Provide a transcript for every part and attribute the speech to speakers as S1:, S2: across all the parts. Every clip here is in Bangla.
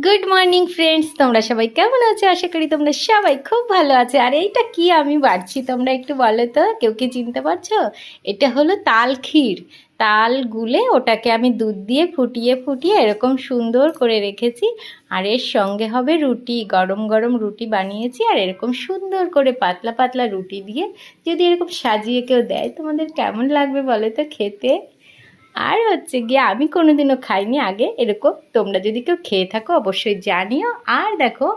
S1: গুড মর্নিং ফ্রেন্ডস, তোমরা সবাই কেমন আছো? আশা করি তোমরা সবাই খুব ভালো আছো। আর এইটা কি আমি বাড়ছি তোমরা একটু বলো তো, কেউ কি চিনতে পারছো? এটা হলো তাল ক্ষীর। তাল গুলে ওটাকে আমি দুধ দিয়ে ফুটিয়ে ফুটিয়ে এরকম সুন্দর করে রেখেছি। আর এর সঙ্গে হবে রুটি, গরম গরম রুটি বানিয়েছি। আর এরকম সুন্দর করে পাতলা পাতলা রুটি দিয়ে যদি এরকম সাজিয়ে কেউ দেয়, তোমাদের কেমন লাগবে বলো তো খেতে? আর হচ্ছে গিয়ে আমি কোনোদিনও খাইনি আগে এরকম। তোমরা যদি কেউ খেয়ে থাকো অবশ্যই জানিও। আর দেখো,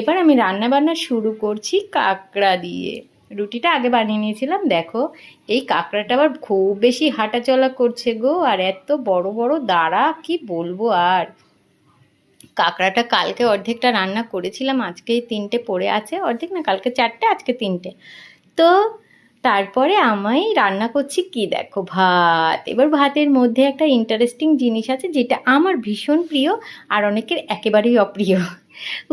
S1: এবার আমি রান্না বান্না শুরু করছি কাঁকড়া দিয়ে। রুটিটা আগে বানিয়ে নিয়েছিলাম। দেখো, এই কাঁকড়াটা আবার খুব বেশি হাঁটা চলা করছে গো, আর এত বড় বড় দাঁড়া, কি বলবো আর। কাঁকড়াটা কালকে অর্ধেকটা রান্না করেছিলাম, আজকেই তিনটে পড়ে আছে। অর্ধেক না, কালকে চারটে আজকে তিনটে। তো তারপরে আমি রান্না করছি কি দেখো, ভাত। এবার ভাতের মধ্যে একটা ইন্টারেস্টিং জিনিস আছে যেটা আমার ভীষণ প্রিয় আর অনেকের একেবারেই অপ্রিয়।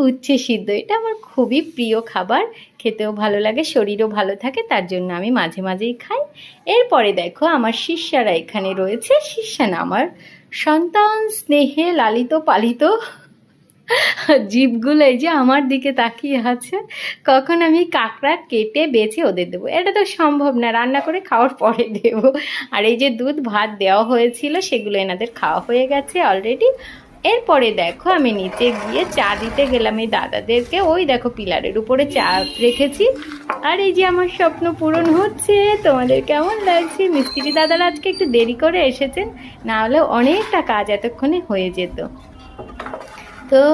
S1: উচ্ছে সিদ্ধ, এটা আমার খুবই প্রিয় খাবার। খেতেও ভালো লাগে, শরীরও ভালো থাকে, তার জন্য আমি মাঝে মাঝেই খাই। এরপরে দেখো, আমার শিষ্যারা এখানে রয়েছে। শিষ্যা না, আমার সন্তান স্নেহে লালিত পালিত জীবগুলো এই যে আমার দিকে তাকিয়ে আছে, কখন আমি কাঁকড়া কেটে বেছে ওদের দেবো। এটা তো সম্ভব না, রান্না করে খাওয়ার পরে দেব। আর এই যে দুধ ভাত দেওয়া হয়েছিল, সেগুলো এনাদের খাওয়া হয়ে গেছে অলরেডি। এরপরে দেখো, আমি নিচে গিয়ে চা দিতে গেলাম এই দাদাদেরকে। ওই দেখো, পিলারের উপরে চা রেখেছি। আর এই যে আমার স্বপ্ন পূরণ হচ্ছে। তোমাদের কেমন লাগছে? মিস্ত্রি দাদারা আজকে একটু দেরি করে এসেছেন, না হলে অনেকটা কাজ এতক্ষণে হয়ে যেত। তো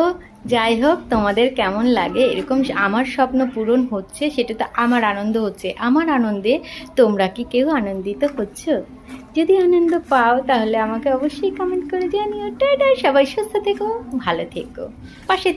S1: যাই হোক, তোমাদের কেমন লাগে এরকম আমার স্বপ্ন পূরণ হচ্ছে, সেটা তো আমার আনন্দ হচ্ছে। আমার আনন্দে তোমরা কি কেউ আনন্দিত হচ্ছ? যদি আনন্দ পাও তাহলে আমাকে অবশ্যই কমেন্ট করে জানিও। টাটা, সবাই সুস্থ থেকো, ভালো থেকো, পাশে